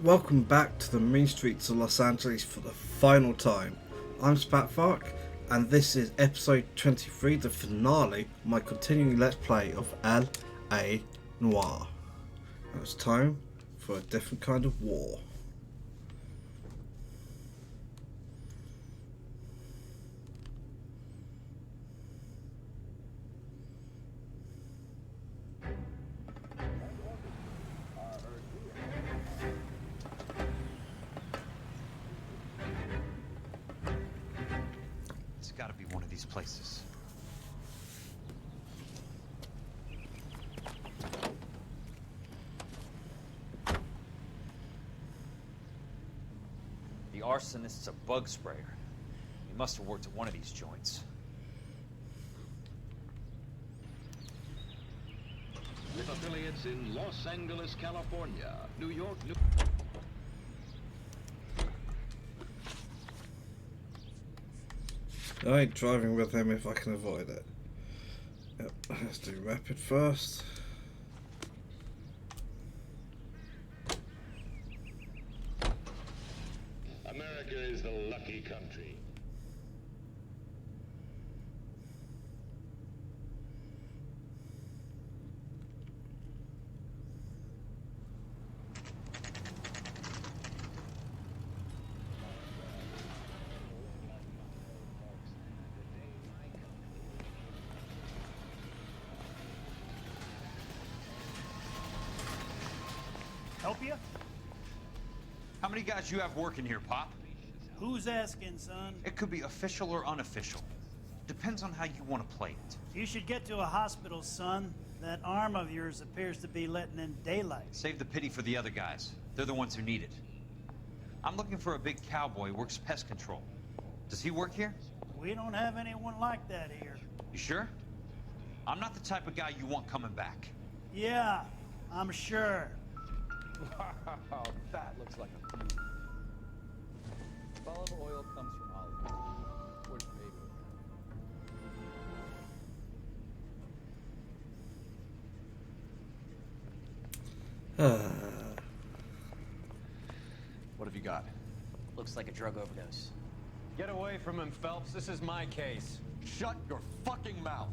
Welcome back to the mean streets of Los Angeles for the final time. I'm Spatfark, and this is episode 23, the finale of my continuing let's play of L.A. Noire. Now it's time for a different kind of war. Places. The arsonist's a bug sprayer. He must have worked at one of these joints. With affiliates in Los Angeles, California, New York, I ain't driving with him if I can avoid it. Yep, let's do rapid first. America is the lucky country. Help you? How many guys you have working here, Pop? Who's asking, son? It could be official or unofficial. Depends on how you want to play it. You should get to a hospital, son. That arm of yours appears to be letting in daylight. Save the pity for the other guys. They're the ones who need it. I'm looking for a big cowboy who works pest control. Does he work here? We don't have anyone like that here. You sure? I'm not the type of guy you want coming back. Yeah, I'm sure. Wow, that looks like a beauty. Olive oil comes from olive. Where's baby? What have you got? Looks like a drug overdose. Get away from him, Phelps. This is my case. Shut your fucking mouth.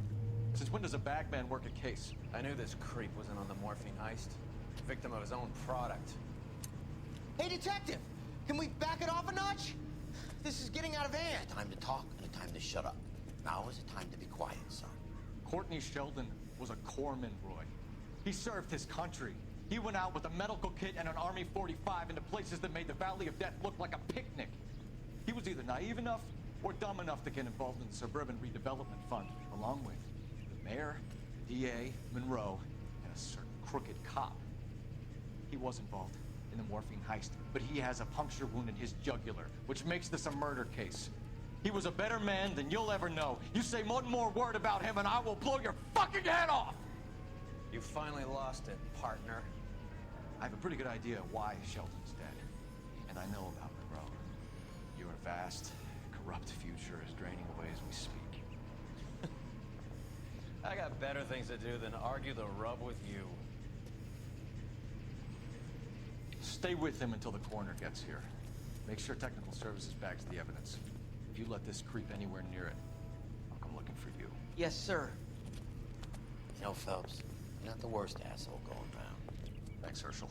Since when does a bagman work a case? I knew this creep wasn't on the morphine heist. Victim of his own product. Hey, detective! Can we back it off a notch? This is getting out of hand. Time to talk and a time to shut up. Now is a time to be quiet, son. Courtney Sheldon was a corpsman, Roy. He served his country. He went out with a medical kit and an Army 45 into places that made the Valley of Death look like a picnic. He was either naive enough or dumb enough to get involved in the Suburban Redevelopment Fund, along with the mayor, the DA, Monroe, and a certain crooked cop. He was involved in the morphine heist, but he has a puncture wound in his jugular, which makes this a murder case. He was a better man than you'll ever know. You say one more word about him and I will blow your fucking head off! You finally lost it, partner. I have a pretty good idea why Sheldon's dead. And I know about Monroe. Your vast, corrupt future is draining away as we speak. I got better things to do than argue the rub with you. Stay with him until the coroner gets here. Make sure technical services bags the evidence. If you let this creep anywhere near it, I'll come looking for you. Yes, sir. You know, Phelps, you're not the worst asshole going around. Thanks, Herschel.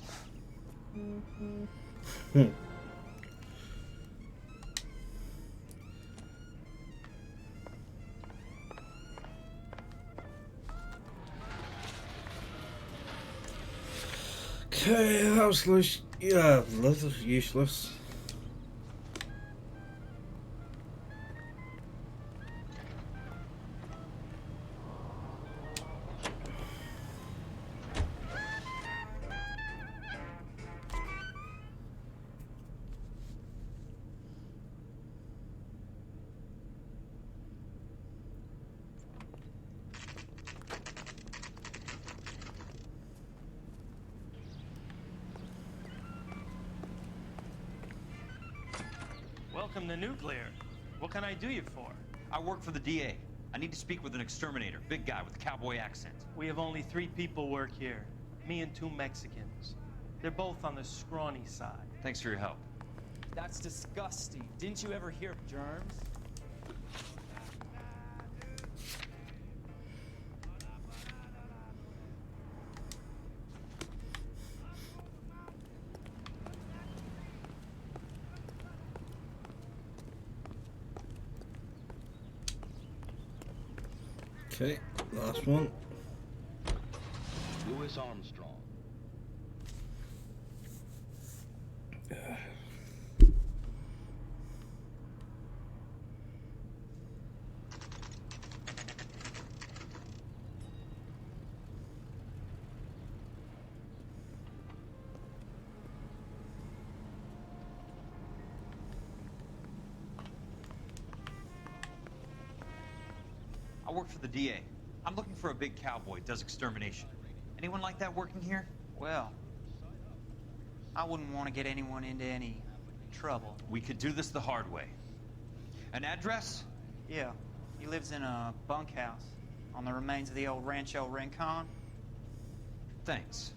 Okay, that was loose. Yeah, that was useless. Welcome to Nuclear. What can I do you for? I work for the DA. I need to speak with an exterminator, big guy with a cowboy accent. We have only 3 people work here. Me and 2 Mexicans. They're both on the scrawny side. Thanks for your help. That's disgusting. Didn't you ever hear of germs? Okay, last one. Louis Armstrong. I work for the DA. I'm looking for a big cowboy, does extermination. Anyone like that working here? Well, I wouldn't want to get anyone into any trouble. We could do this the hard way. An address? Yeah, he lives in a bunkhouse on the remains of the old Rancho Rincon. Thanks.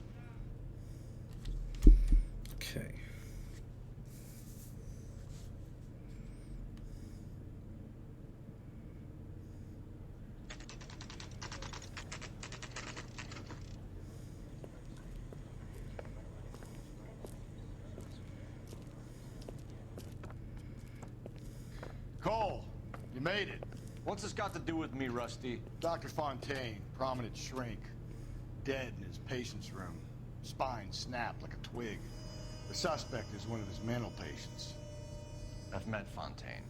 Okay. Cole, you made it. What's this got to do with me, Rusty? Dr. Fontaine, prominent shrink, dead in his patient's room. Spine snapped like a twig. The suspect is one of his mental patients. I've met Fontaine.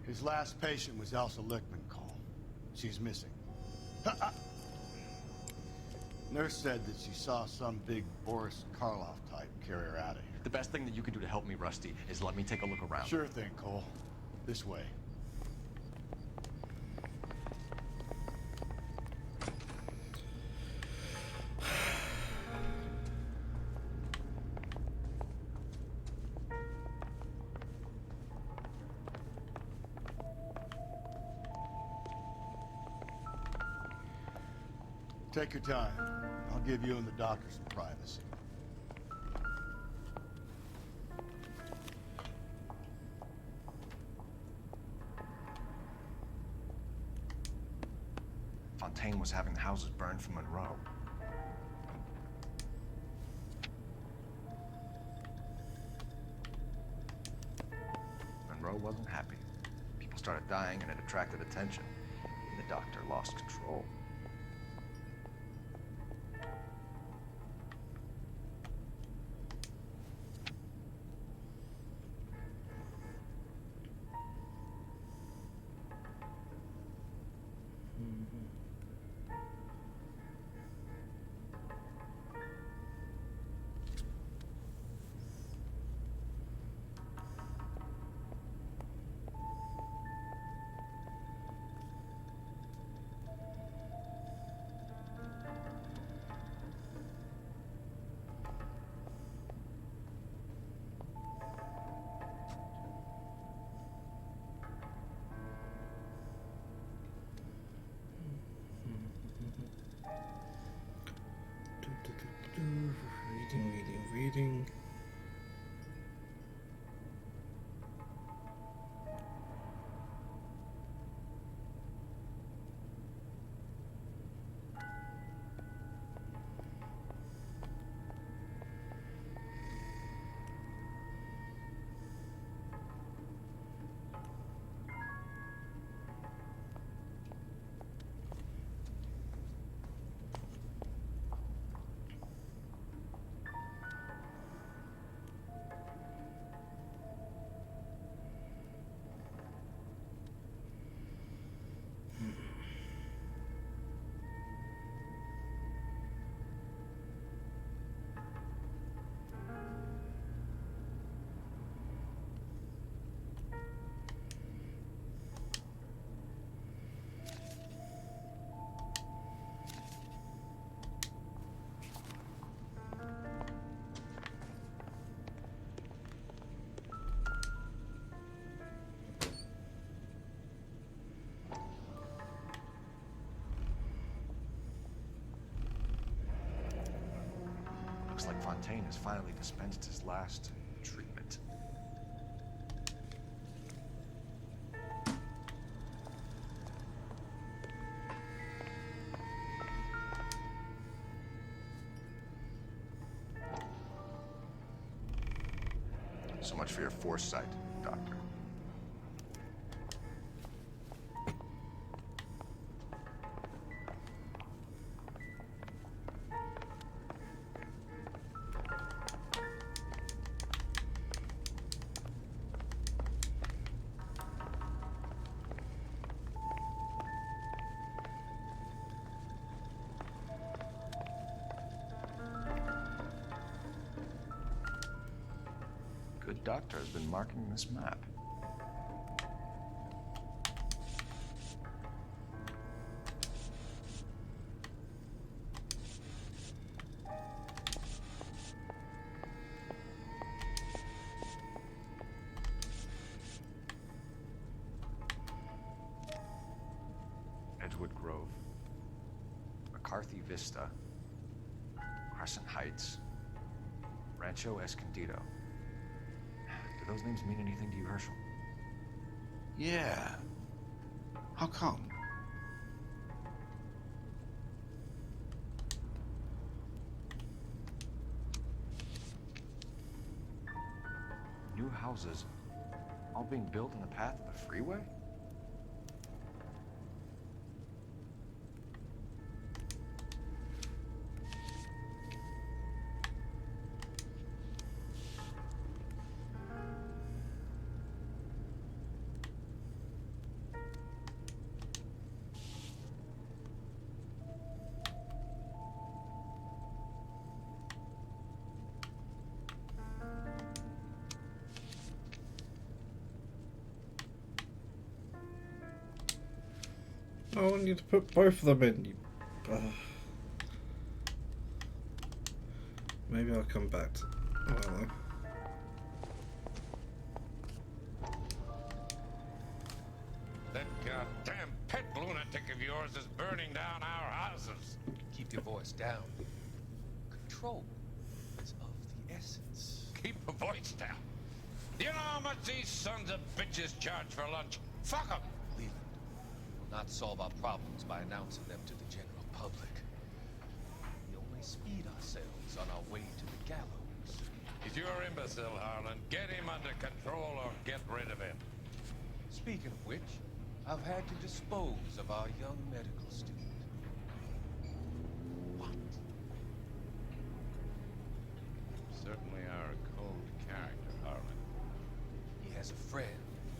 His last patient was Elsa Lickman, Cole. She's missing. Nurse said that she saw some big Boris Karloff type carry her out of here. The best thing that you can do to help me, Rusty, is let me take a look around. Sure thing, Cole. This way. Take your time. I'll give you and the doctor some privacy. Fontaine was having the houses burned for Monroe. Monroe wasn't happy. People started dying and it attracted attention. The doctor lost control. Reading. like Fontaine has finally dispensed his last treatment. So much for your foresight, Doctor. Good doctor has been marking this map. Edgewood Grove, McCarthy Vista, Crescent Heights, Rancho Escondido. Do those names mean anything to you, Herschel? Yeah. How come? New houses, all being built in the path of the freeway? I want you to put both of them in. You, maybe I'll come back to. I don't know. That goddamn pet lunatic of yours is burning down our houses. Keep your voice down. Control is of the essence. Keep your voice down. You know how much these sons of bitches charge for lunch? Fuck them. Leland will not solve our problems by announcing them to the general public. We only speed ourselves on our way to the gallows. He's your imbecile, Harlan. Get him under control or get rid of him. Speaking of which, I've had to dispose of our young medical student. What? Certainly are a cold character, Harlan. He has a friend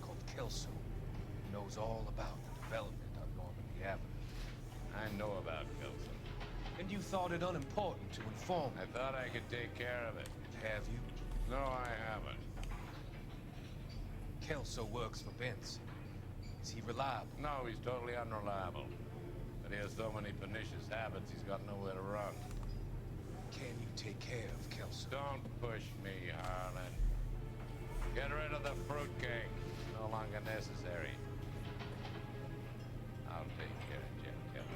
called Kelso who knows all about the development on Normandy Avenue. I know about Kelso. And you thought it unimportant to inform me. I thought I could take care of it. Have you? No, I haven't. Kelso works for Benson. Is he reliable? No, he's totally unreliable. But he has so many pernicious habits, he's got nowhere to run. Can you take care of Kelso? Don't push me, Harlan. Get rid of the fruitcake. It's no longer necessary. I'll take care of Jack Kelso.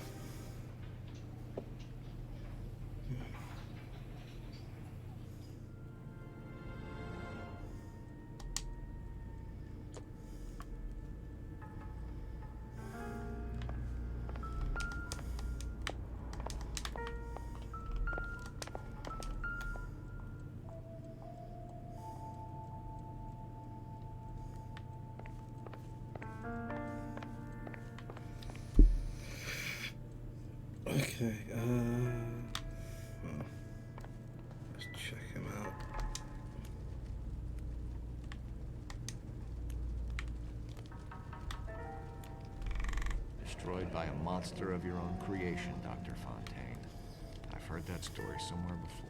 Okay, well, let's check him out. Destroyed by a monster of your own creation, Dr. Fontaine. I've heard that story somewhere before.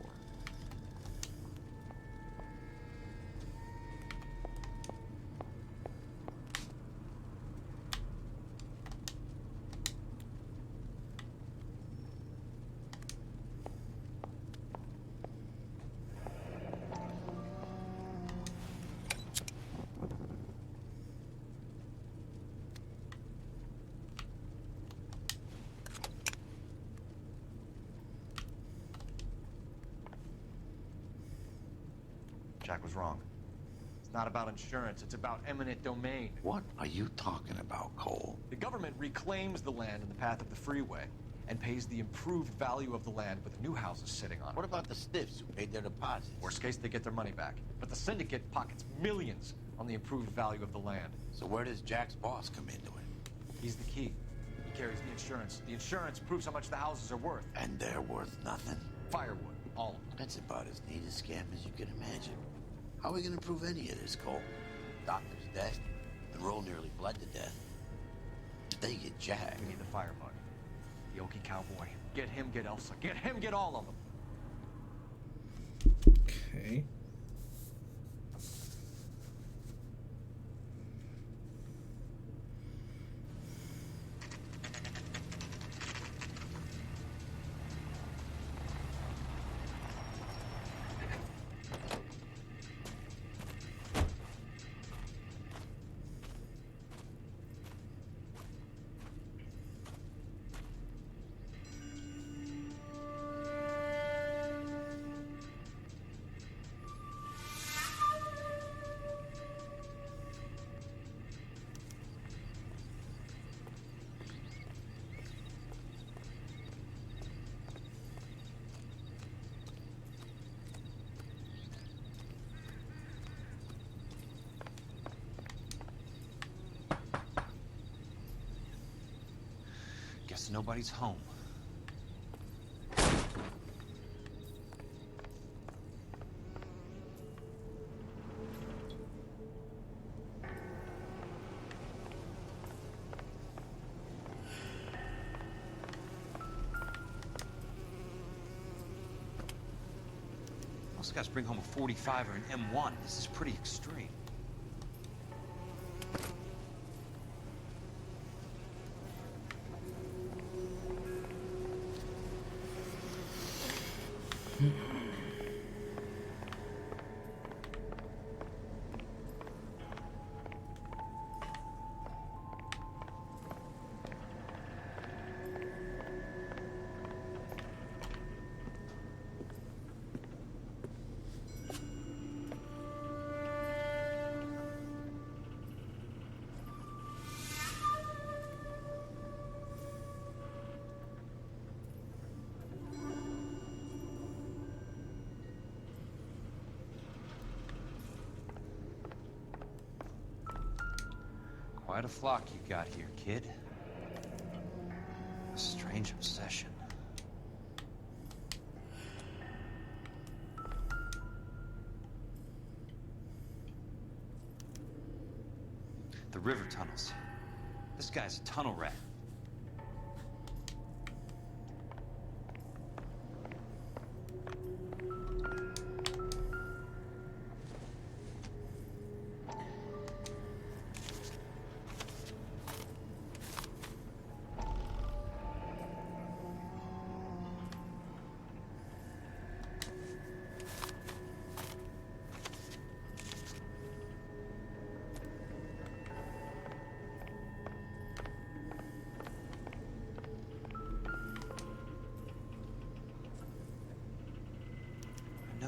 Jack was wrong. It's not about insurance, it's about eminent domain. What are you talking about, Cole? The government reclaims the land in the path of the freeway and pays the improved value of the land with the new houses sitting on it. What about the stiffs who paid their deposits? Worst case, they get their money back. But the syndicate pockets millions on the improved value of the land. So where does Jack's boss come into it? He's the key. He carries the insurance. The insurance proves how much the houses are worth. And they're worth nothing? Firewood, all of them. That's about as neat a scam as you can imagine. How are we gonna prove any of this, Cole? Doctor's dead, and Earle nearly bled to death. If they get Jack... We need the firebug. The Okie cowboy. Get him, get Elsa. Get him, get all of them. Okay. Guess nobody's home. Most guys bring home a 45 or an M1. This is pretty extreme. Quite a flock you got here, kid. A strange obsession. The river tunnels. This guy's a tunnel rat.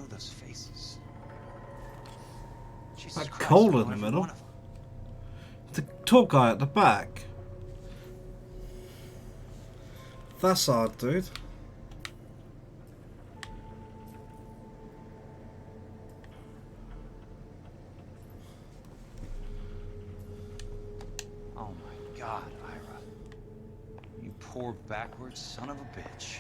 Those faces. Jesus That Christ, Cole I in know the every middle. one of them. The tall guy at the back. That's odd, dude. Oh my God, Ira. You poor backwards son of a bitch.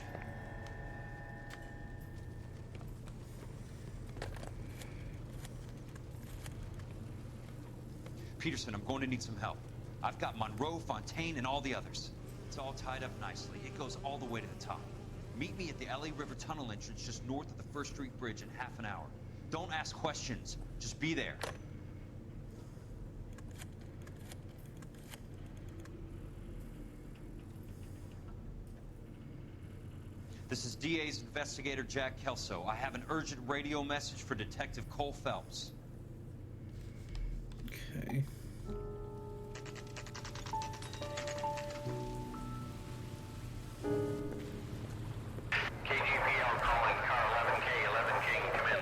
Peterson, I'm going to need some help. I've got Monroe, Fontaine, and all the others. It's all tied up nicely. It goes all the way to the top. Meet me at the LA River Tunnel entrance just north of the First Street Bridge in half an hour. Don't ask questions. Just be there. This is DA's investigator Jack Kelso. I have an urgent radio message for Detective Cole Phelps. Okay. KGPL calling car 11K, 11K, come in.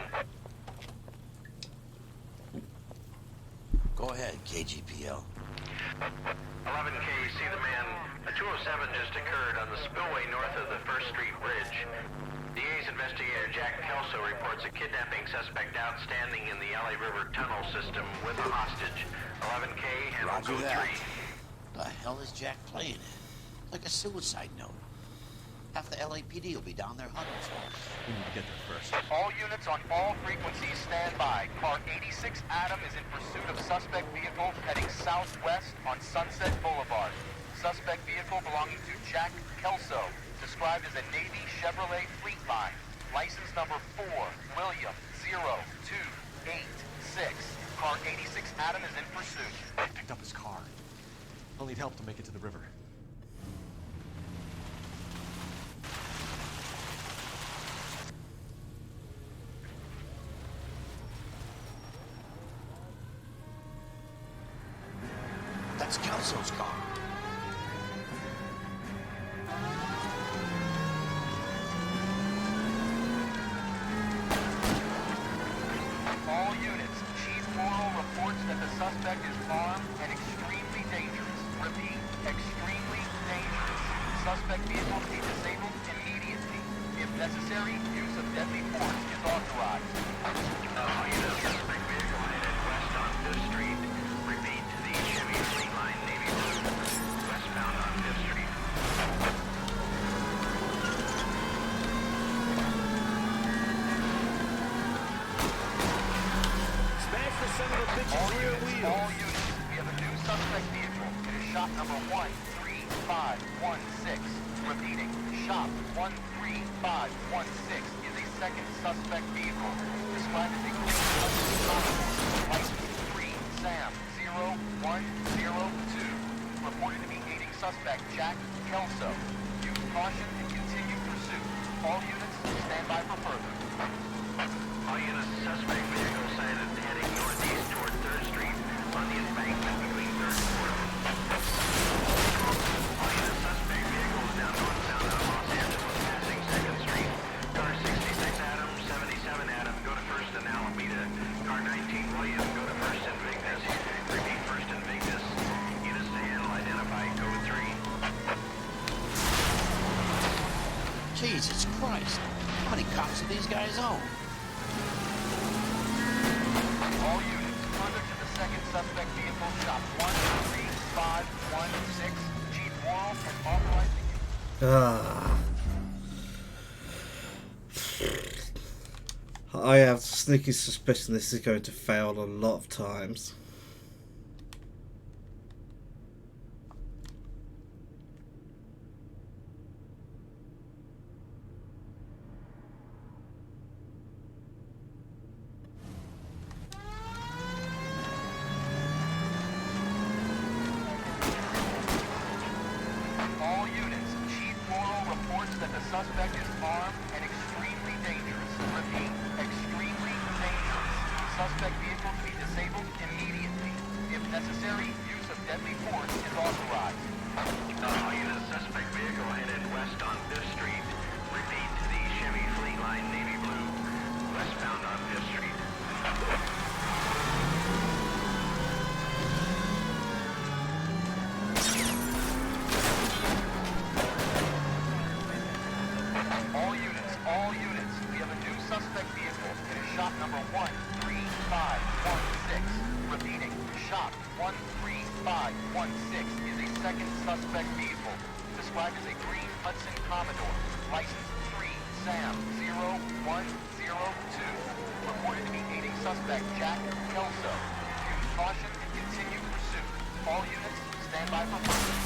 Go ahead, KGPL. 11K, see the man. A 207 just occurred on the spillway north of the 1st Street Bridge. DA's investigator Jack Kelso reports a kidnapping suspect outstanding in the LA River tunnel system with a hostage. 11K, handle Roger code that. 3. The hell is Jack playing it? Like a suicide note. Half the LAPD will be down there hunting for him. We need to get there first. All units on all frequencies stand by. Car 86 Adam is in pursuit of suspect vehicle heading southwest on Sunset Boulevard. Suspect vehicle belonging to Jack Kelso, described as a Navy Chevrolet Fleetline. License number 4, William 0286. Car 86 Adam is in pursuit. I picked up his car. I'll need help to make it to the river. That's Kelso's car. All units, Chief Earle reports that the suspect is armed and extremely dangerous. Repeat, extremely dangerous. Suspect vehicle to be disabled immediately. If necessary, use of deadly force is authorized. All units, suspect vehicle headed west on 5th Street. Repeat, the Chevy Fleetline Navy Blue, westbound on 5th Street. Smash the son of a bitch's rear wheel. All units, we have a new suspect vehicle. It is shop number 13516. Repeating, shop 13516 is a second suspect vehicle, described as a green license 3 Sam 0102. Reported to be aiding suspect Jack Kelso. Use caution and continue pursuit. All units, stand by for further. All units, suspect vehicle sighted heading northeast toward 3rd Street on the embankment between 3rd and 4th. All units, suspect vehicles down northbound on Los Angeles passing 2nd Street. Car 66 Adam, 77 Adam, go to 1st and Alameda. Car 19 William, go to 1st and Vignes. Repeat, 1st and Vignes. Units to handle, identify code 3. Jesus Christ. How many cops do these guys own? All units, further to the second suspect vehicle, shop 13516. Chief Earle has authorized the I have a sneaky suspicion this is going to fail a lot of times. all units. Chief Earle reports that the suspect is armed and extremely dangerous. Repeat, extremely dangerous. Suspect vehicle to be disabled immediately. If necessary, use of deadly force is authorized. All units, suspect vehicle headed west on 5th Street. Repeat, the Chevy Fleetline Navy Blue, westbound on 5th Street. All units, we have a new suspect vehicle. It is shop number 13516. Repeating, shop 13516 is a second suspect vehicle, described as a green Hudson Commodore, license 3 Sam 0102. Reported to be aiding suspect Jack Kelso. Use caution and continue pursuit. All units, stand by for further.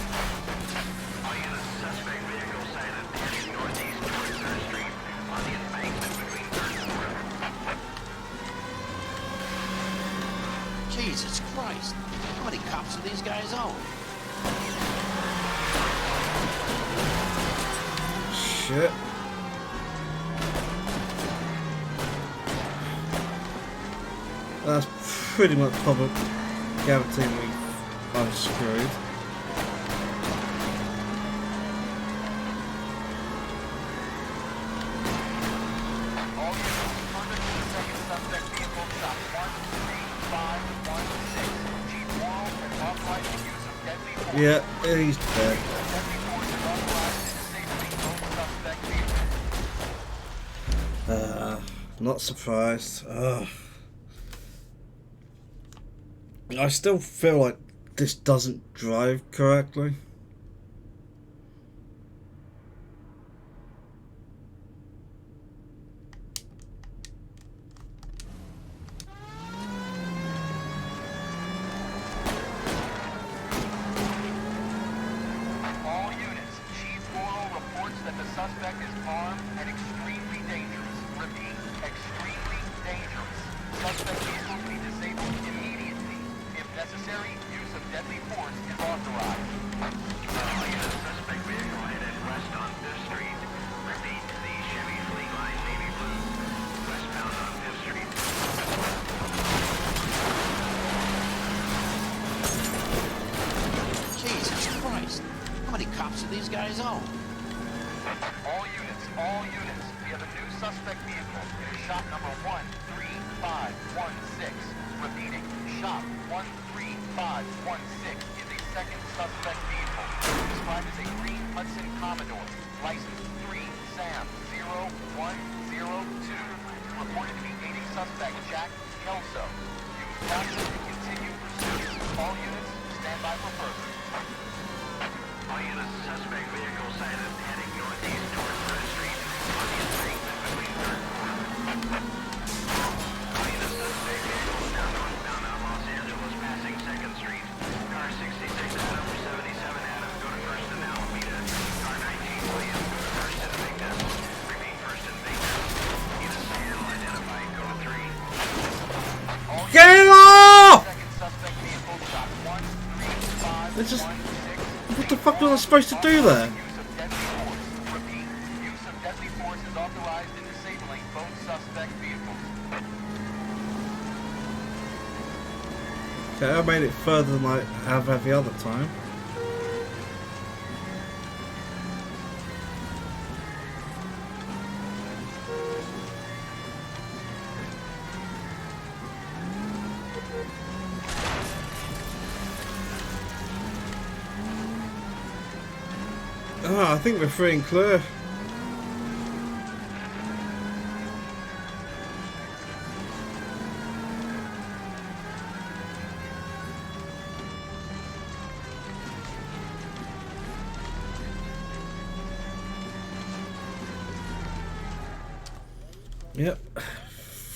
All units, suspect vehicle sighted heading northeast toward 3rd Street on the embankment between 3rd and 4th. Jesus Christ. How many cops do these guys own? Shit. That's pretty much probably guaranteeing I'm screwed. All units, further to the second suspect vehicle, shop 13516. Yeah, he's dead. Not surprised. I still feel like this doesn't drive correctly. All units, Chief Earle reports that the suspect is armed and extremely dangerous. Repeat, extremely dangerous. Suspect vehicle to be disabled immediately. If necessary, use of deadly force is authorized. Suspect vehicle headed west on 5th Street. Repeat, the Chevy Fleet Line Navy Blue. Westbound on 5th Street. Jesus Christ. How many cops do these guys own? All units, we have a new suspect vehicle. It is shop number 13516. Repeating, shop 13516 is a second suspect vehicle. Described as a green Hudson Commodore. License 3 Sam 0102. Reported to be aiding suspect Jack Kelso. Use caution to continue pursuit. All units, stand by for further. All units, suspect vehicle sighted heading northeast towards 3rd Street on the embankment between 3rd and 4th. All units, suspect vehicle now northbound on Los Angeles passing 2nd Street. Car 66 Adam, 77 Adam, go to 1st and Alameda. Car 19 William, go to 1st and Vignes. Repeat 1st and Vignes. Units still identified, go to 3. Get him off! Second suspect vehicle shop 13516. It's just... What the fuck was I supposed to do there? Use of deadly force. Repeat, use of deadly force is authorized in disabling both suspect vehicles. Okay, I made it further than I have every other time. Oh, I think we're free and clear. Yep.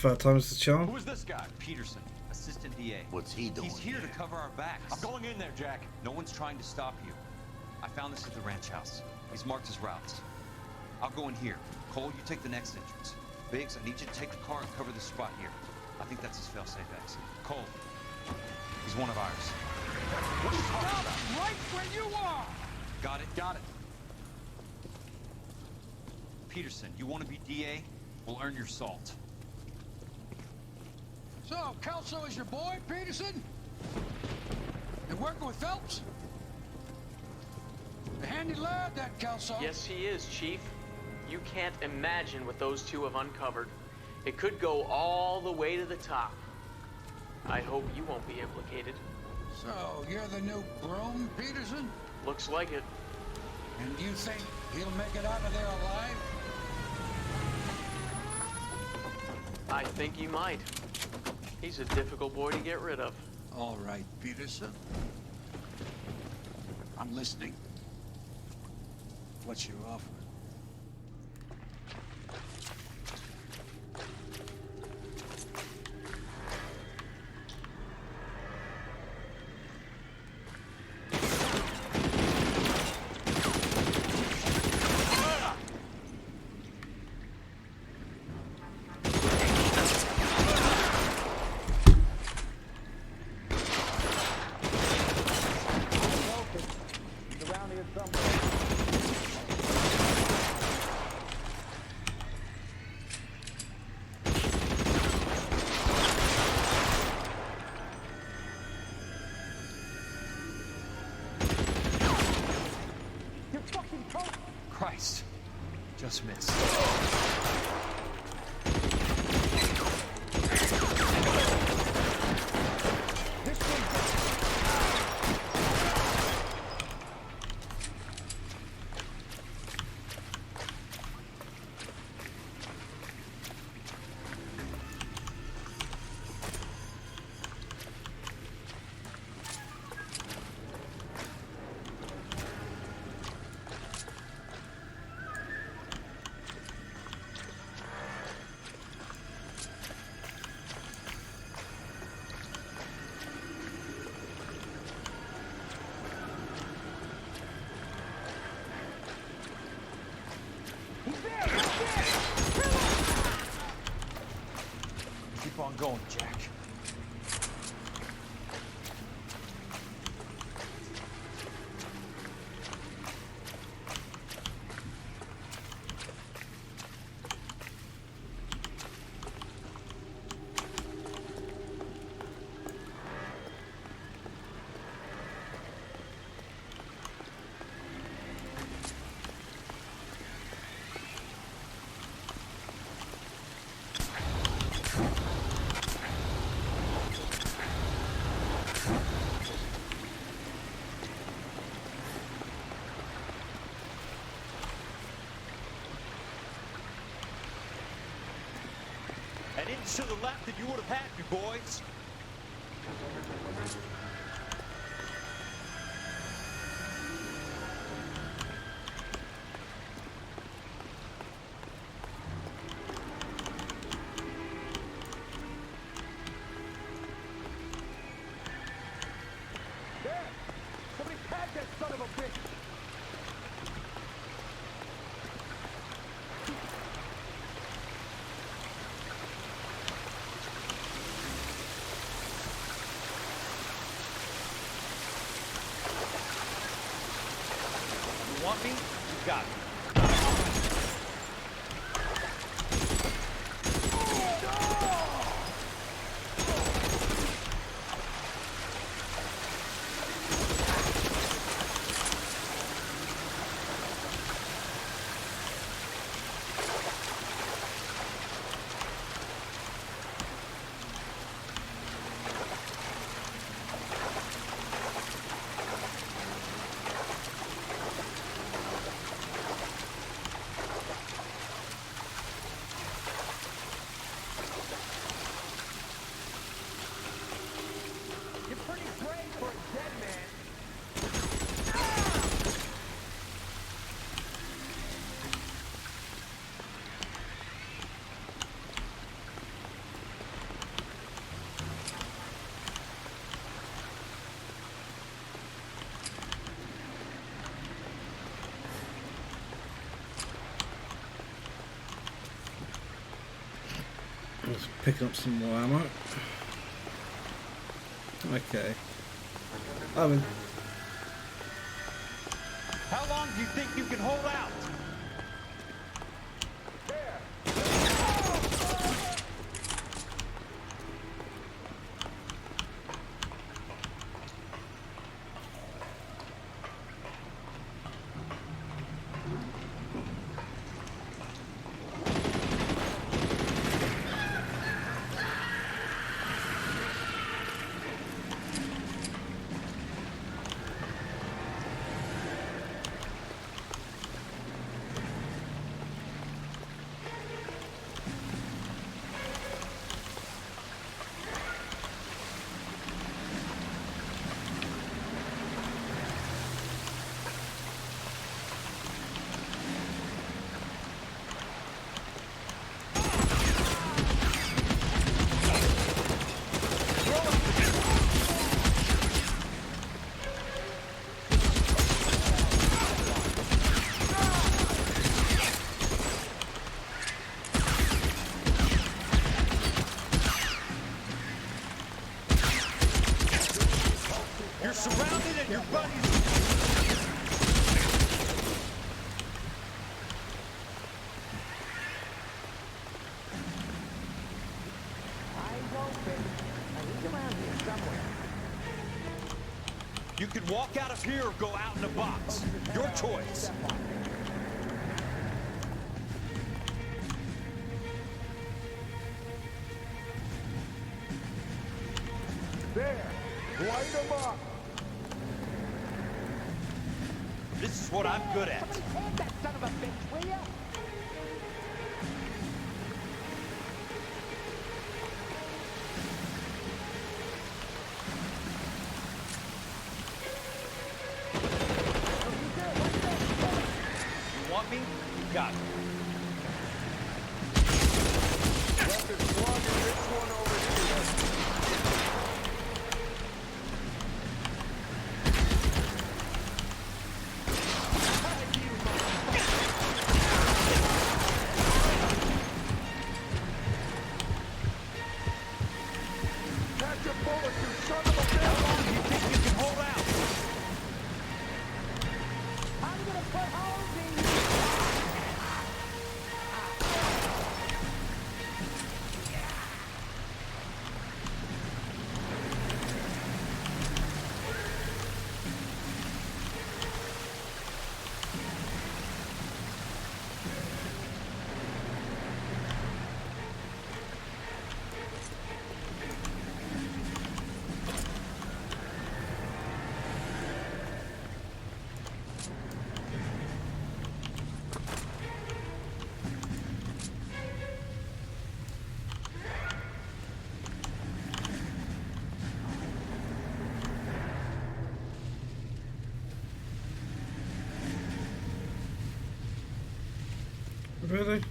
Third time's the charm. Who is this guy? Peterson, assistant DA. What's he doing? He's here to cover our backs. I'm going in there, Jack. No one's trying to stop you. I found this at the ranch house. He's marked his routes. I'll go in here. Cole, you take the next entrance. Biggs, I need you to take the car and cover this spot here. I think that's his fail-safe exit. Cole, he's one of ours. What are you talking about? Right where you are! Got it? Got it. Peterson, you want to be DA? We'll earn your salt. So, Kelso is your boy, Peterson? And working with Phelps? A handy lad, that Kelso. Yes, he is, Chief. You can't imagine what those two have uncovered. It could go all the way to the top. I hope you won't be implicated. So, you're the new broom, Peterson? Looks like it. And you think he'll make it out of there alive? I think he might. He's a difficult boy to get rid of. All right, Peterson. I'm listening. What's your offer? Christ. Just missed. going, Jack. An inch to the left and you would have had me, boys. There! Somebody tag that son of a bitch! You want me? You got me. You're pretty brave for a dead man. Let's pick up some more ammo. Okay. I mean, How long do you think you can hold out? You're surrounded and your buddies. Eyes open. He's around here somewhere. You can walk out of here or go out in a box. Your choice. There! Light him up! This is what I'm good at. Somebody tag that son of a bitch, will ya? You want me? You got me. Weapons one and this one over here. bullet, you son of a bitch! How long do you think you can hold out? I'm gonna put holes in you! Really?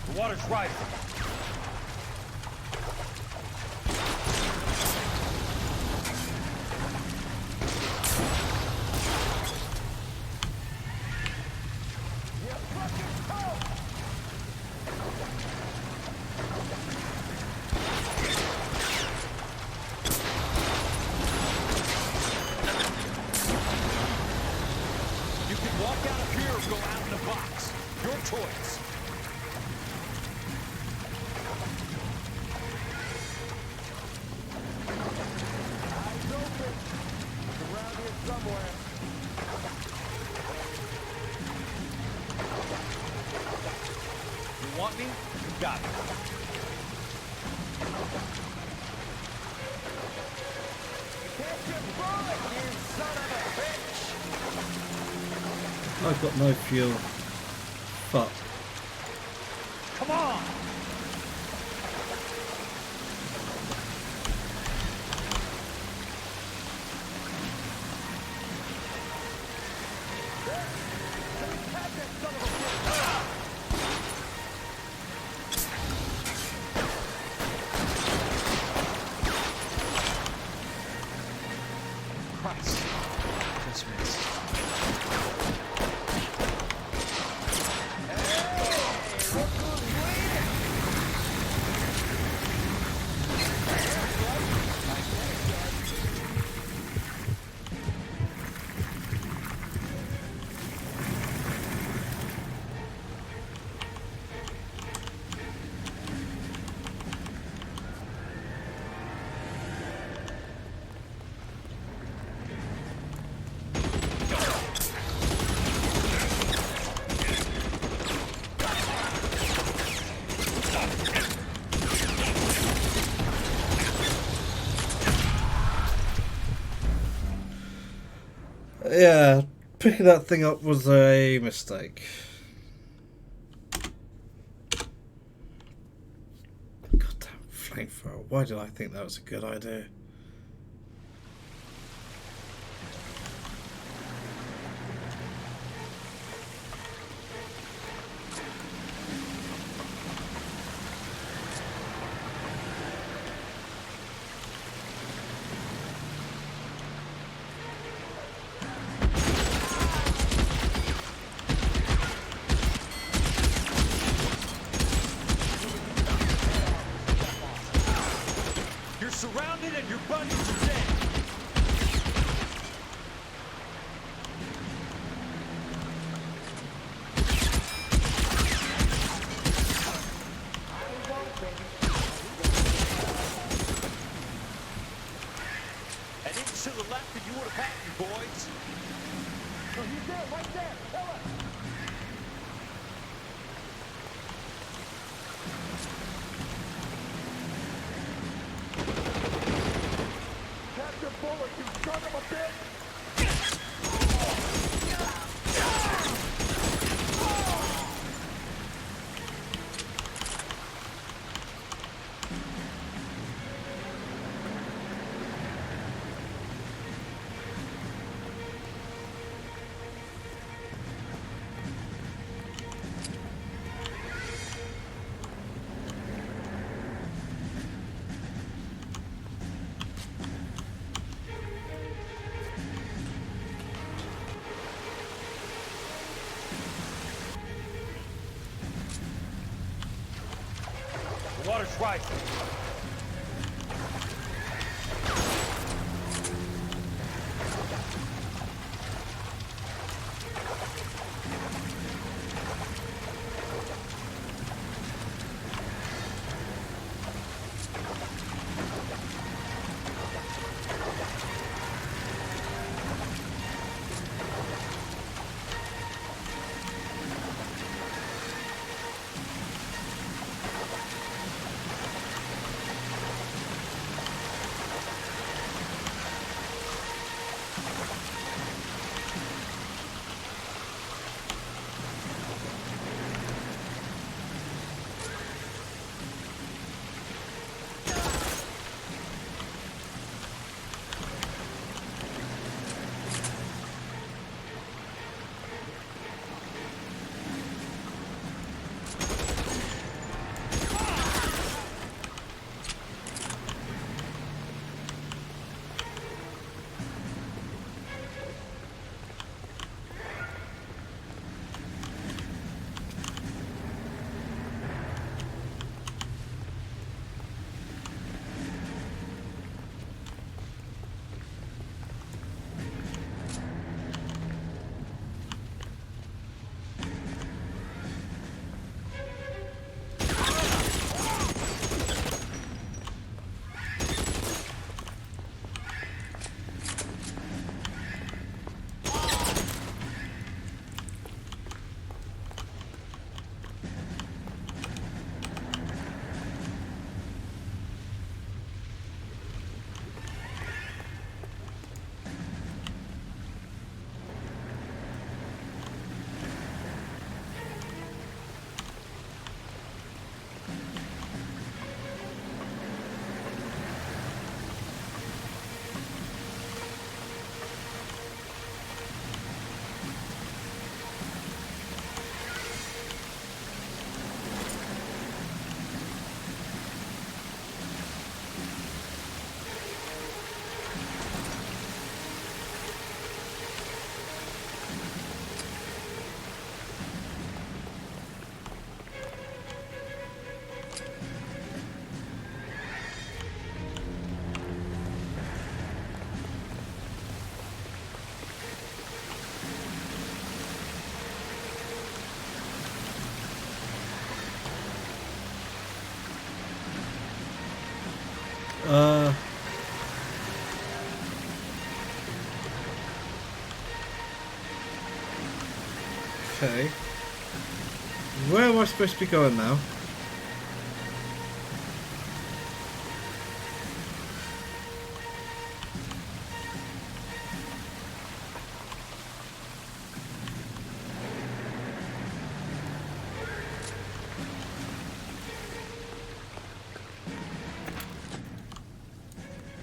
The water's rising. You can walk out of here or go out in a box. Your choice. Eyes open. It's around here somewhere. You want me? You got it. Catch your bullet, you son of a bitch! I've got no fuel. Fuck. Come on! Christ. Just missed. Yeah, picking that thing up was a mistake. Goddamn flamethrower. Why did I think that was a good idea? You're surrounded and your buddies are dead. An inch to the left and you would have had me, boys. So he's there, right there. Kill him. Catch your bullet, you son of a bitch! That's right. Okay. Where am I supposed to be going now?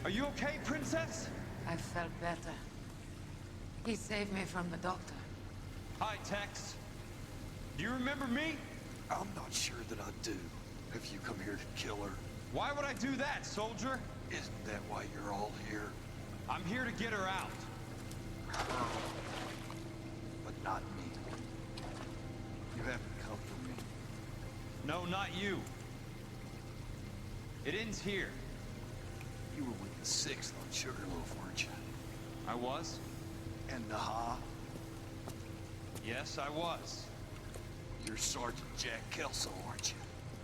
Are you okay, Princess? I felt better. He saved me from the doctor. Hi, Tex. Do you remember me? I'm not sure that I do. Have you come here to kill her? Why would I do that, soldier? Isn't that why you're all here? I'm here to get her out. But not me. You haven't come for me. No, not you. It ends here. You were with the 6th on Sugarloaf, weren't you? I was? And Naha? Yes, I was. You're Sergeant Jack Kelso, aren't you?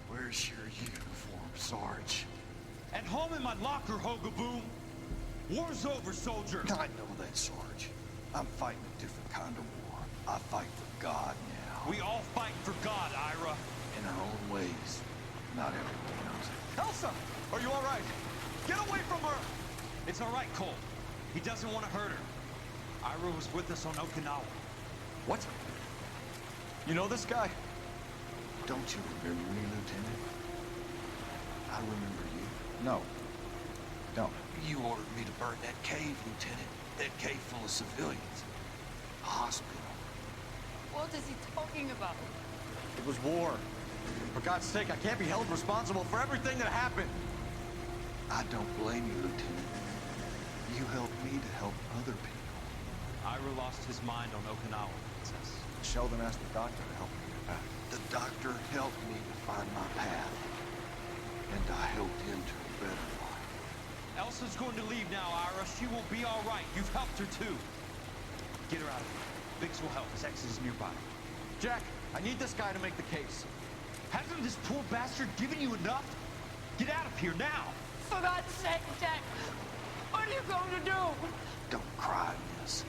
Where's your uniform, Sarge? At home in my locker, Hogaboom. War's over, soldier. I know that, Sarge. I'm fighting a different kind of war. I fight for God now. We all fight for God, Ira. In our own ways. Not everyone knows it. Elsa! Are you all right? Get away from her! It's all right, Cole. He doesn't want to hurt her. Ira was with us on Okinawa. What? You know this guy? Don't you remember me, Lieutenant? I remember you. No. Don't. You ordered me to burn that cave, Lieutenant. That cave full of civilians. A hospital. What is he talking about? It was war. For God's sake, I can't be held responsible for everything that happened. I don't blame you, Lieutenant. You helped me to help other people. Ira lost his mind on Okinawa, Princess. Sheldon asked the doctor to help me get back. The doctor helped me to find my path. And I helped him to a better life. Elsa's going to leave now, Ira. She will be all right. You've helped her, too. Get her out of here. Biggs will help. His ex is nearby. Jack, I need this guy to make the case. Hasn't this poor bastard given you enough? Get out of here now! For God's sake, Jack! What are you going to do? Don't cry, miss.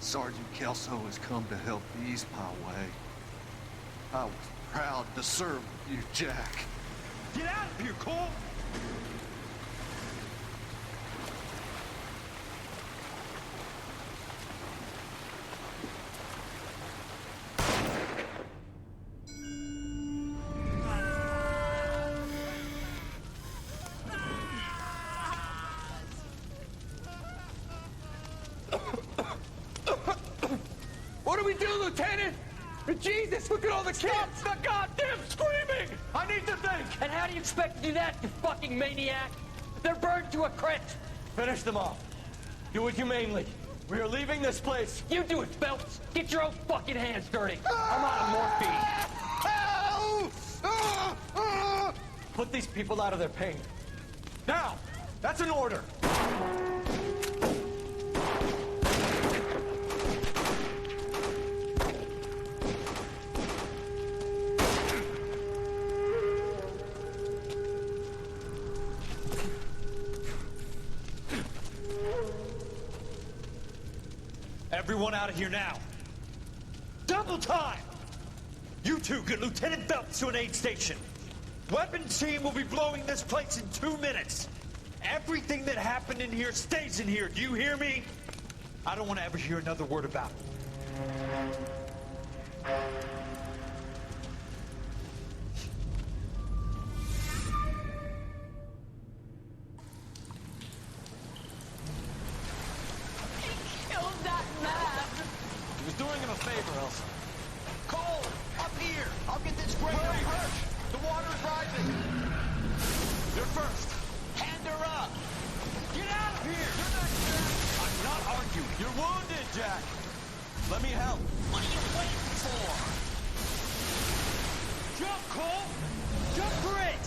Sergeant Kelso has come to help ease my way. I was proud to serve with you, Jack. Get out of here, Cole! What do we do, Lieutenant? Jesus, look at all the kids! Stop the goddamn screaming! I need to think! And how do you expect to do that, you fucking maniac? They're burned to a crisp! Finish them off. Do it humanely. We are leaving this place. You do it, Phelps! Get your own fucking hands dirty! I'm out of morphine! Put these people out of their pain. Now! That's an order! Everyone out of here now. Double time! You two get Lieutenant Phelps to an aid station. Weapons team will be blowing this place in 2 minutes. Everything that happened in here stays in here. Do you hear me? I don't want to ever hear another word about it. He was doing him a favor, Elsa. Cole! Up here! I'll get this grader first! The water's rising! You're first! Hand her up! Get out of here! You're not Jack! I'm not arguing. You're wounded, Jack! Let me help. What are you waiting for? Jump, Cole! Jump for it!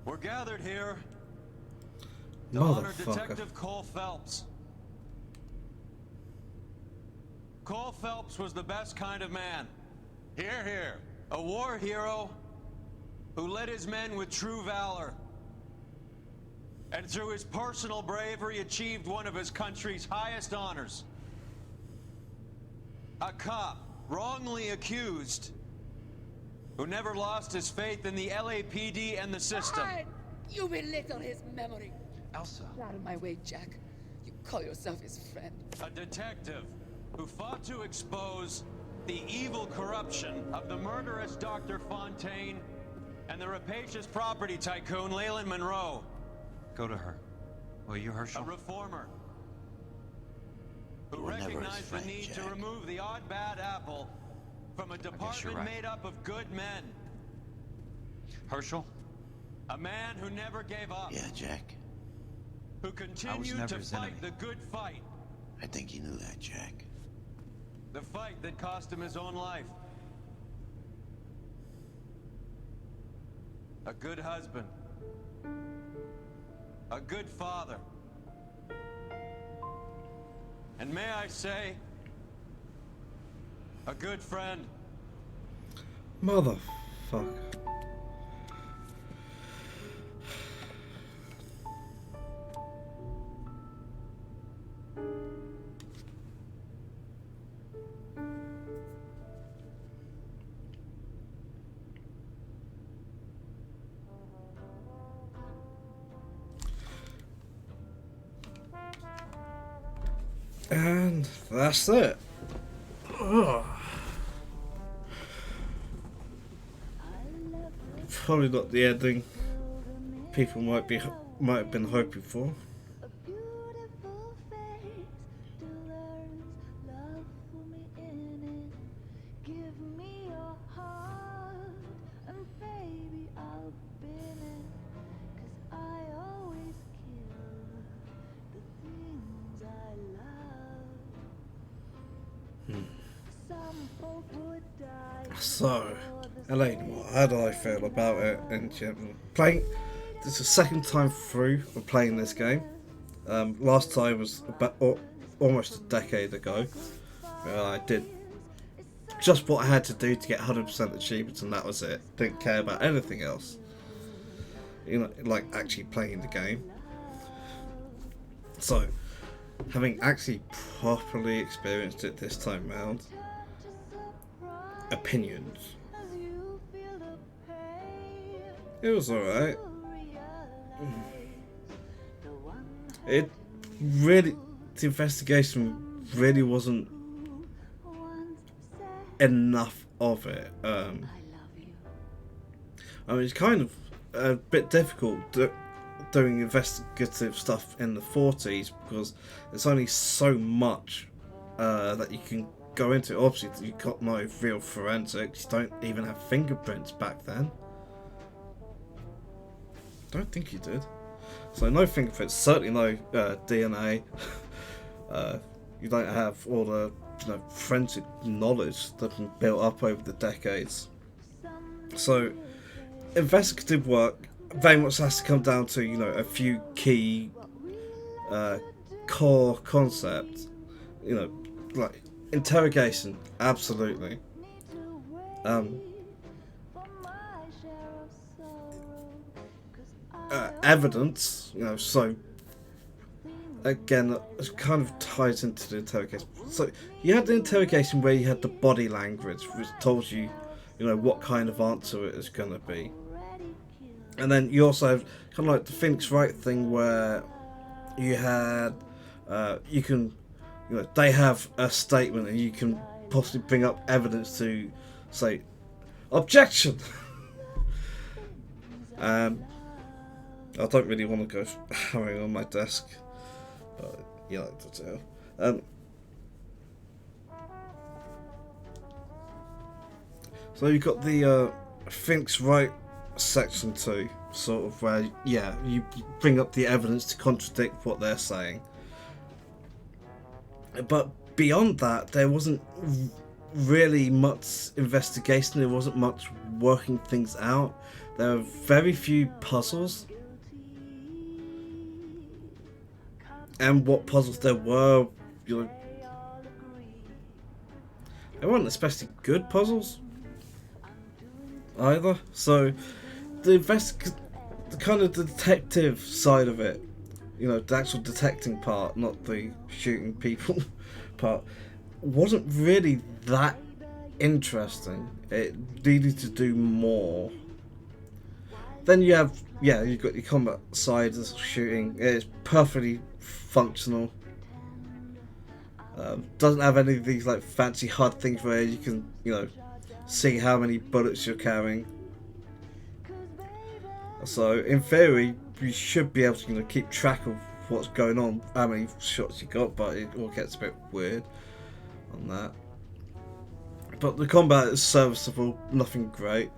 We're gathered here to honor Motherfucker. Detective Cole Phelps. Cole Phelps was the best kind of man. Hear, hear. A war hero who led his men with true valor. And through his personal bravery achieved one of his country's highest honors. A cop wrongly accused who never lost his faith in the LAPD and the system. Fine. You belittle his memory. Elsa. Get out of my way, Jack. You call yourself his friend. A detective who fought to expose the evil corruption of the murderous Dr. Fontaine and the rapacious property tycoon Leyland Monroe. Go to her. Will you, Herschel? A reformer who recognized the need to remove the odd bad apple from a department made up of good men. Herschel? A man who never gave up. Yeah, Jack. Who continued to fight the good fight. I think you knew that, Jack. The fight that cost him his own life. A good husband. A good father. And may I say, a good friend. Motherfucker. And that's it. Ugh. Probably not the ending people might have been hoping for. So, Elaine, how do I feel about it in general? This is the second time through of playing this game. Last time was about almost a decade ago. I did just what I had to do to get 100% achievements, and that was it. Didn't care about anything else. You know, like actually playing the game. So, having actually properly experienced it this time round, opinions. It was alright. The investigation really wasn't enough of it. I mean, it's kind of a bit difficult doing investigative stuff in the 40s because there's only so much that you can go into. Obviously, you've got no real forensics. You don't even have fingerprints back then. Don't think you did. So no fingerprints, certainly no DNA. You don't have all the forensic knowledge that's been built up over the decades. So investigative work very much has to come down to a few key core concepts. Like interrogation, absolutely. Evidence, so again, it kind of ties into the interrogation. So you had the interrogation where you had the body language, which told you, what kind of answer it is going to be. And then you also have kind of like the Phoenix Wright thing where you had, you can, they have a statement and you can possibly bring up evidence to say, objection! I don't really want to go hammering on my desk, but you like to tell. So you've got the Phoenix Wright section 2, sort of where, you bring up the evidence to contradict what they're saying. But beyond that, there wasn't really much investigation, there wasn't much working things out. There were very few puzzles. And what puzzles there were, they weren't especially good puzzles either. So the kind of the detective side of it, the actual detecting part, not the shooting people part, wasn't really that interesting. It needed to do more. Then you have, you've got your combat side of shooting. It's perfectly functional. Doesn't have any of these like fancy HUD things where you can, see how many bullets you're carrying. So in theory, you should be able to keep track of what's going on, how many shots you got, but it all gets a bit weird on that. But the combat is serviceable, nothing great.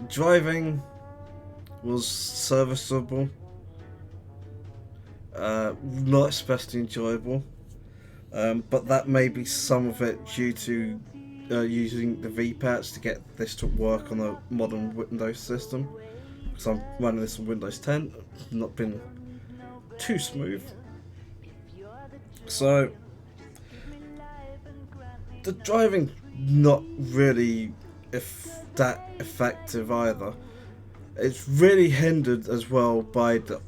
Driving was serviceable, not especially enjoyable, but that may be some of it due to using the V-patch to get this to work on a modern Windows system, because I'm running this on Windows 10. It's not been too smooth. So the driving not really that effective either. It's really hindered as well by the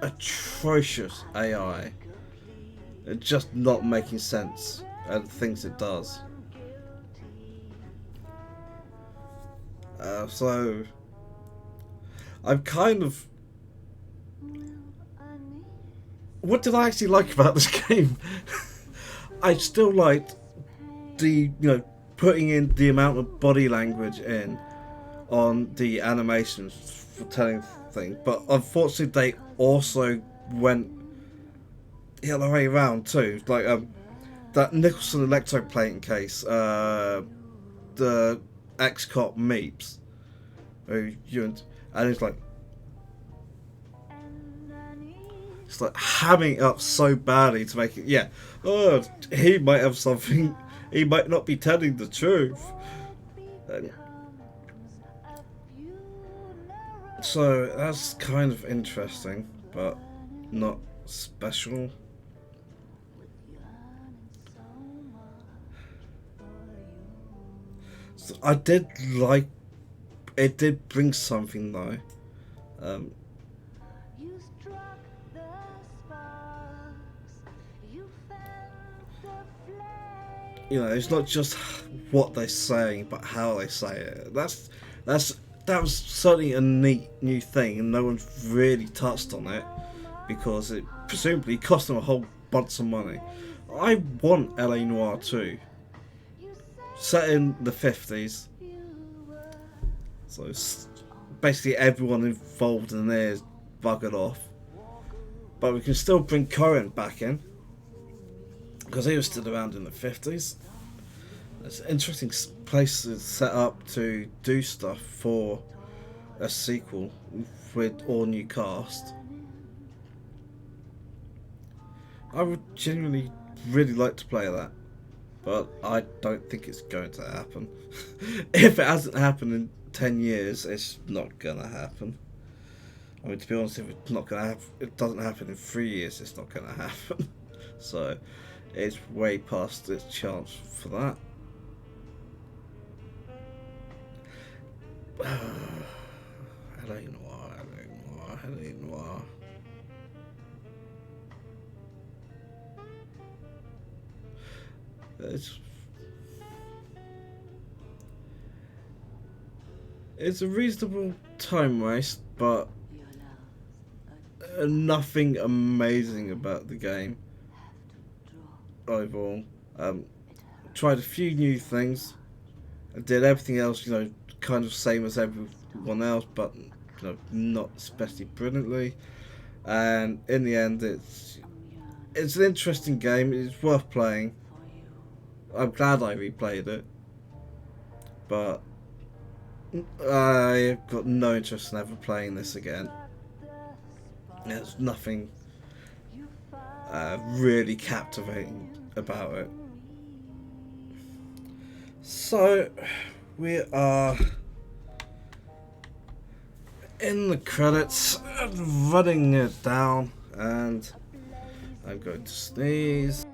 atrocious AI. It's just not making sense at the things it does. So I'm kind of what did I actually like about this game? I still liked the, putting in the amount of body language in on the animations for telling things, but unfortunately they also went the other way around too. Like that Nicholson electroplating case, the ex-cop Meeps, and it's like hamming it up so badly to make it, he might have something, he might not be telling the truth. So that's kind of interesting, but not special. So I did like, it did bring something though. It's not just what they're saying, but how they say it. That was certainly a neat new thing, and no one's really touched on it because it presumably cost them a whole bunch of money. I want LA Noire 2, set in the 50s, so basically everyone involved in there is buggered off, but we can still bring Cohen back in because he was still around in the 50s. It's an interesting place to set up to do stuff for a sequel with all new cast. I would genuinely really like to play that, but I don't think it's going to happen. If it hasn't happened in 10 years, it's not gonna happen. I mean, to be honest, if it's not gonna happen, it doesn't happen in 3 years, it's not gonna happen. So it's way past its chance for that. LA Noire. It's a reasonable time waste, but nothing amazing about the game overall. Tried a few new things. I did everything else, kind of same as everyone else, but not especially brilliantly. And in the end, it's an interesting game. It's worth playing. I'm glad I replayed it, but I've got no interest in ever playing this again. There's nothing really captivating about it. So we are in the credits, running it down, and I'm going to sneeze.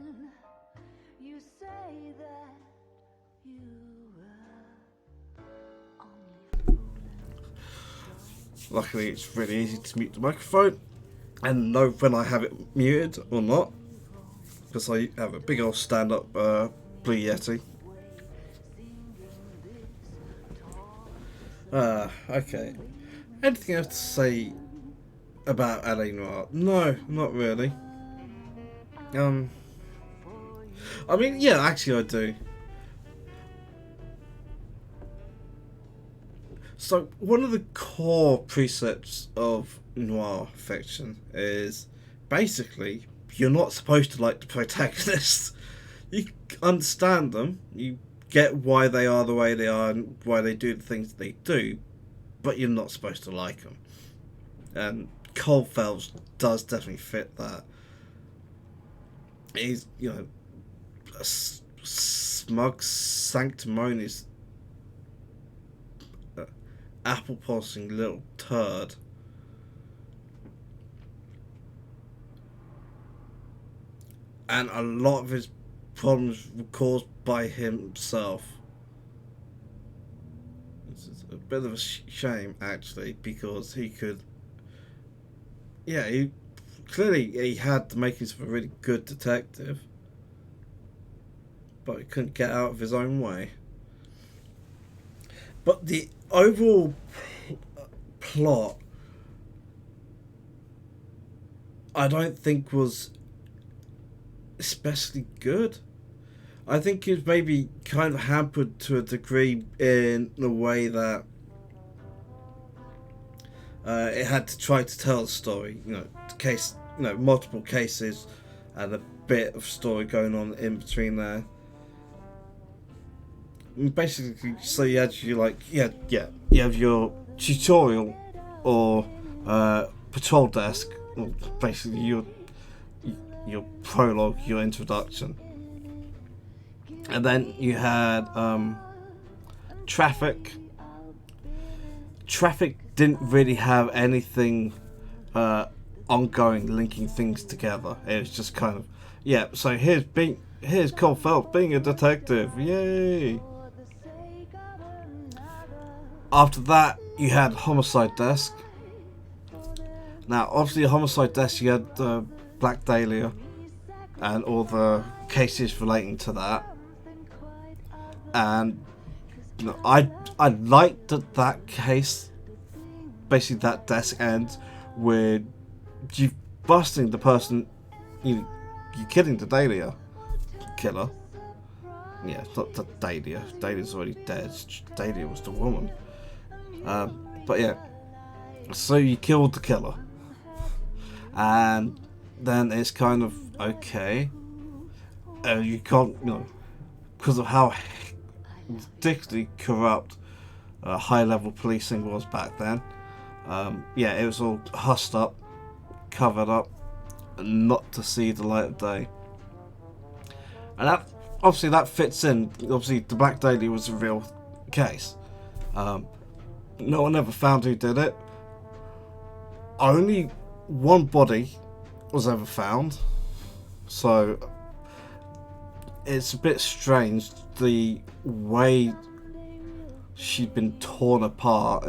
Luckily, it's really easy to mute the microphone and know when I have it muted or not, because I have a big old stand-up Blue Yeti. Okay. Anything else to say about LA Noire? No, not really. I mean, yeah, actually I do. So, one of the core precepts of noir fiction is basically you're not supposed to like the protagonists. You understand them, you get why they are the way they are and why they do the things they do, but you're not supposed to like them. And Cole Phelps does definitely fit that. He's, a smug, sanctimonious, apple-polishing little turd. And a lot of his problems were caused by himself. It's a bit of a shame, actually, because he could... Yeah, he had the makings of a really good detective, but he couldn't get out of his own way. But the overall plot, I don't think was especially good. I think it was maybe kind of hampered to a degree in the way that it had to try to tell the story. Multiple cases and a bit of story going on in between there. And basically, so you had you have your tutorial or patrol desk, or basically your prologue, your introduction, and then you had traffic. Traffic didn't really have anything ongoing linking things together. It was just kind of so here's Cole Phelps being a detective, yay. After that you had Homicide Desk. Now obviously Homicide Desk, you had Black Dahlia and all the cases relating to that, and I liked that case. Basically that desk ends with you busting the person you killing the Dahlia killer. Yeah, not the Dahlia. Dahlia's already dead. Dahlia was the woman. But yeah, so you killed the killer, and then it's kind of okay. You can't, because of how ridiculously corrupt high-level policing was back then. It was all hussed up, covered up, and not to see the light of day. And that fits in. Obviously, the Black Dahlia was a real case. No one ever found who did it. Only one body was ever found. So it's a bit strange. The way she'd been torn apart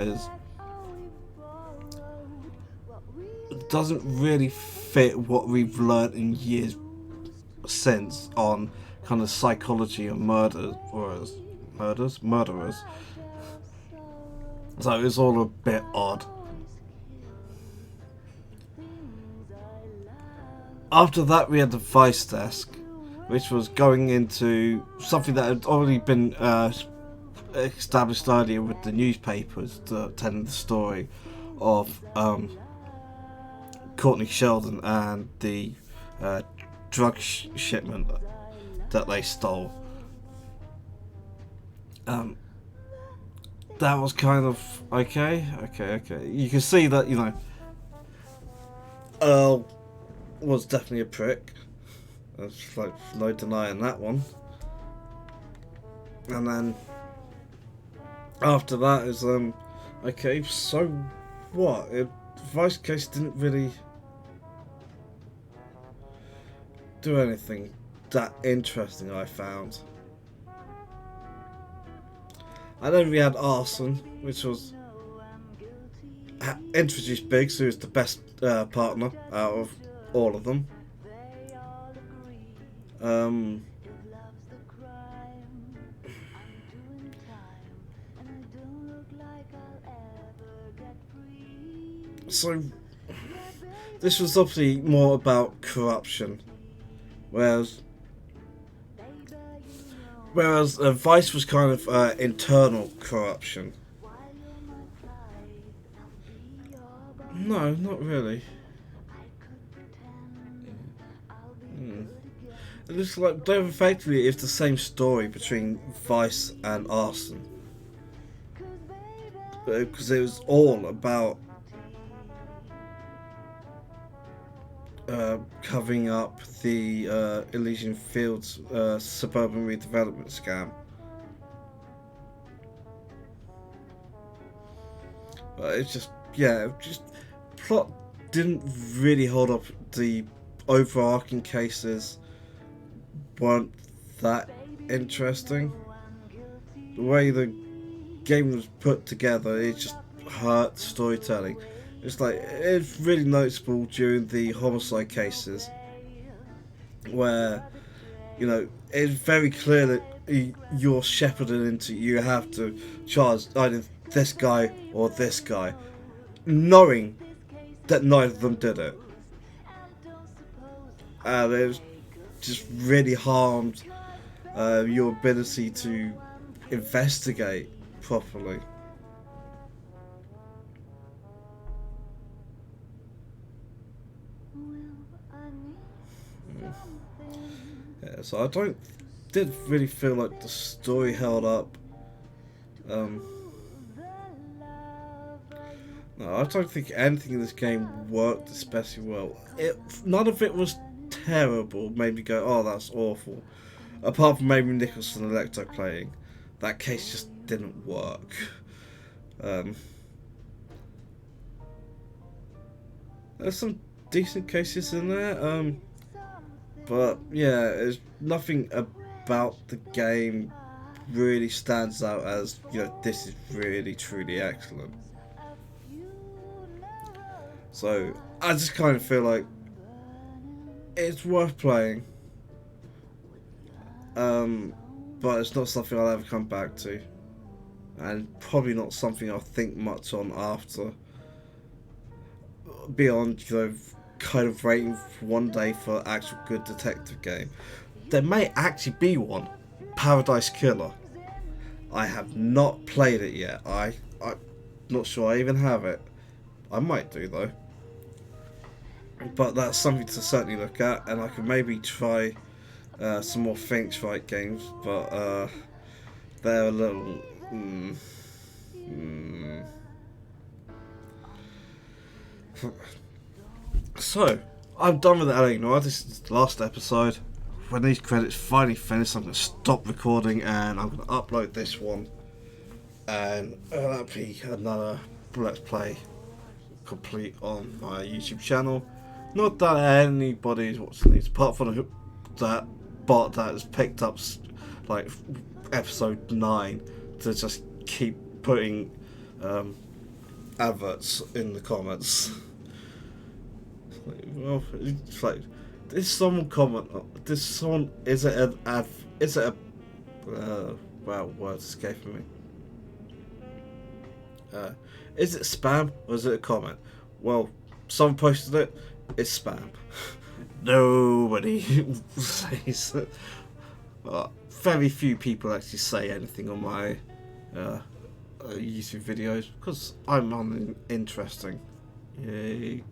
doesn't really fit what we've learnt in years since on kind of psychology of murderers. So it's all a bit odd. After that we had the Vice Desk, which was going into something that had already been established earlier with the newspapers, telling the story of Courtney Sheldon and the drug shipment that they stole. That was kind of okay. You can see that, Earle was definitely a prick. There's like no denying that one. And then after that is okay, so what? The Vice case didn't really do anything that interesting, I found. And then we had Arson, which was introduced Biggs, who was the best partner out of all of them. So this was obviously more about corruption, whereas Vice was kind of internal corruption. No, not really. It looks like effectively it's the same story between Vice and Arson, because it was all about covering up the Elysian Fields suburban redevelopment scam. It's just plot didn't really hold up. The overarching cases weren't that interesting. The way the game was put together, it just hurt storytelling. It's really noticeable during the homicide cases where, it's very clear that you're shepherded into, you have to charge either this guy or this guy, knowing that neither of them did it. and it just really harmed your ability to investigate properly. Yeah, so I didn't really feel like the story held up. No, I don't think anything in this game worked especially well. None of it was terrible, made me go, oh, that's awful. Apart from maybe Nicholson and Electro playing. That case just didn't work. There's some decent cases in there, but yeah, there's nothing about the game really stands out as, you know, this is really truly excellent. So I just kind of feel like it's worth playing, but it's not something I'll ever come back to, and probably not something I'll think much on after, beyond, you know, kind of waiting for one day for an actual good detective game. There may actually be one, Paradise Killer. I have not played it yet. I'm not sure I even have it. I might do though. But that's something to certainly look at, and I could maybe try some more Phoenix Wright games, but they're a little... So, I'm done with the LA Noire. This is the last episode. When these credits finally finish, I'm going to stop recording and I'm going to upload this one. And that'll be another Let's Play complete on my YouTube channel. Not that anybody's watching these, apart from that bot that has picked up like episode 9 to just keep putting adverts in the comments. Well, it's like, did someone comment? Did someone? Is it an ad? Is it a? Wow, words escaping me. Is it spam or is it a comment? Well, someone posted it. It's spam. Nobody says it. Very few people actually say anything on my YouTube videos because I'm uninteresting. Yay.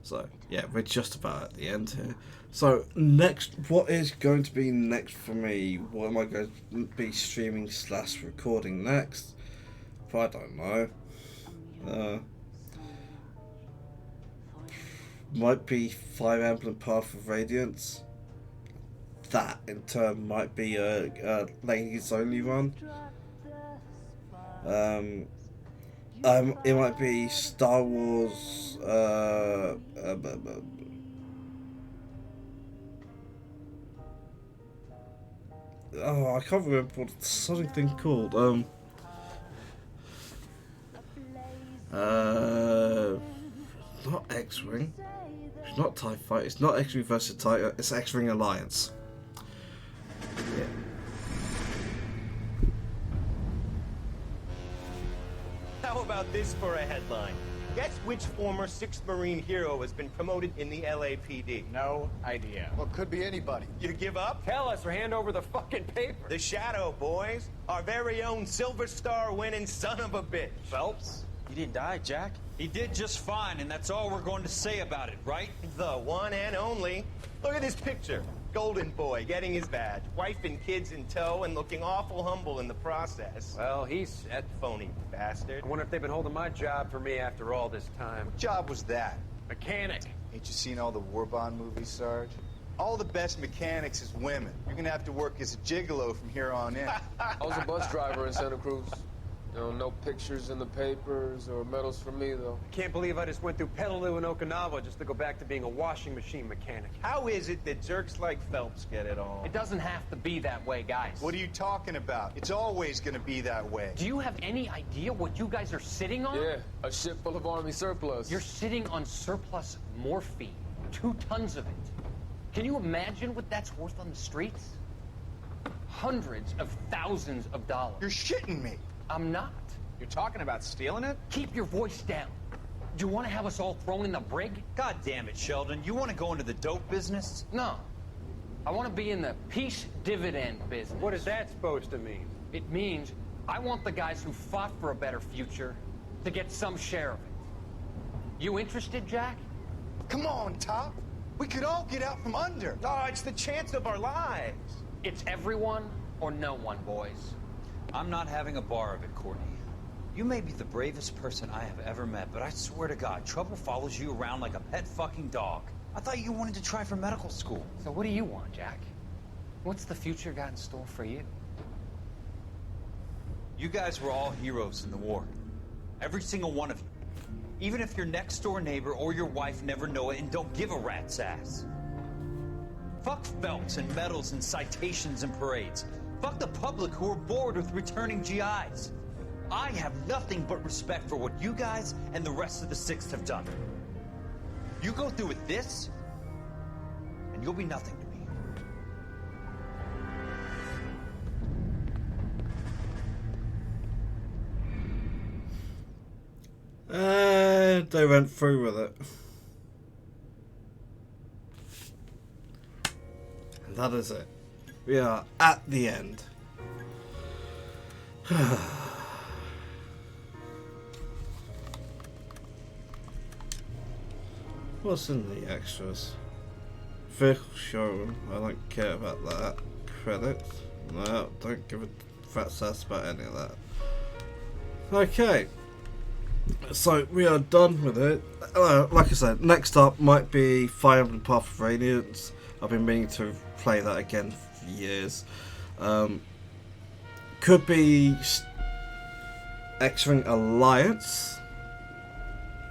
So, yeah, we're just about at the end here. So, next, what is going to be next for me? What am I going to be streaming / recording next? I don't know. Might be Fire Emblem Path of Radiance. That, in turn, might be a ladies only run. It might be Star Wars. Oh, I can't remember what it's something called. Not X-Wing. It's not TIE Fighter. It's not X-Wing versus TIE. It's X-Wing Alliance. Yeah. How about this for a headline? Guess which former 6th Marine hero has been promoted in the LAPD? No idea. Well, could be anybody. You give up? Tell us or hand over the fucking paper. The Shadow, boys. Our very own Silver Star winning son of a bitch. Phelps? He didn't die, Jack. He did just fine, and that's all we're going to say about it, right? The one and only. Look at this picture. Golden boy getting his badge, wife and kids in tow, and looking awful humble in the process. Well, he's set. Phony bastard. I wonder if they've been holding my job for me after all this time. What job was that? Mechanic. Ain't you seen all the war bond movies, Sarge? All the best mechanics is women. You're gonna have to work as a gigolo from here on in. I was a bus driver in Santa Cruz. You know, no pictures in the papers or medals for me, though. I can't believe I just went through Petaloo and Okinawa just to go back to being a washing machine mechanic. How is it that jerks like Phelps get it all? It doesn't have to be that way, guys. What are you talking about? It's always gonna be that way. Do you have any idea what you guys are sitting on? Yeah, a ship full of Army surplus. You're sitting on surplus morphine. 2 tons of it. Can you imagine what that's worth on the streets? Hundreds of thousands of dollars. You're shitting me. I'm not. You're talking about stealing it? Keep your voice down. Do you want to have us all thrown in the brig? God damn it, Sheldon. You want to go into the dope business? No. I want to be in the peace dividend business. What is that supposed to mean? It means I want the guys who fought for a better future to get some share of it. You interested, Jack? Come on, Top. We could all get out from under. Oh, it's the chance of our lives. It's everyone or no one, boys. I'm not having a bar of it, Courtney. You may be the bravest person I have ever met, but I swear to God, trouble follows you around like a pet fucking dog. I thought you wanted to try for medical school. So what do you want, Jack? What's the future got in store for you? You guys were all heroes in the war. Every single one of you. Even if your next door neighbor or your wife never know it and don't give a rat's ass. Fuck Phelps and medals and citations and parades. Fuck the public who are bored with returning GIs. I have nothing but respect for what you guys and the rest of the 6th have done. You go through with this, and you'll be nothing to me. And they went through with it. And that is it. We are at the end. What's in the extras? Vehicle showroom. I don't care about that. Credits. No, don't give a rat's ass about any of that. Okay. So we are done with it. Like I said, next up might be Fire Emblem Path of Radiance. I've been meaning to play that again for years. Could be X-Wing Alliance.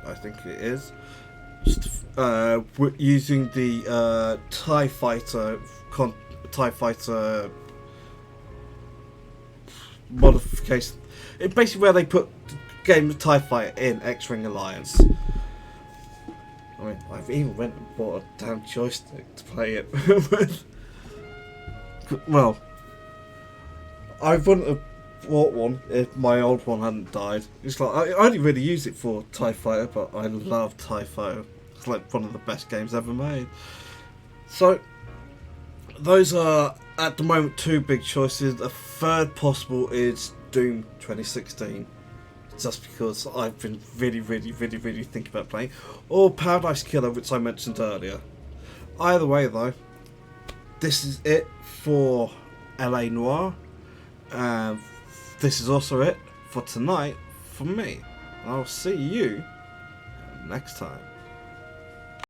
I think it is. Just, using the TIE Fighter modification. It's basically where they put game of TIE Fighter in X-Wing Alliance. I mean, I've even went and bought a damn joystick to play it with. Well, I wouldn't have bought one if my old one hadn't died. It's like, I only really use it for TIE Fighter, but I love TIE Fighter. It's like one of the best games ever made. So, those are, at the moment, 2 big choices. A third possible is Doom 2016. Just because I've been really thinking about playing. Or Paradise Killer, which I mentioned earlier. Either way, though, this is it for LA Noire. And this is also it for tonight for me. I'll see you next time.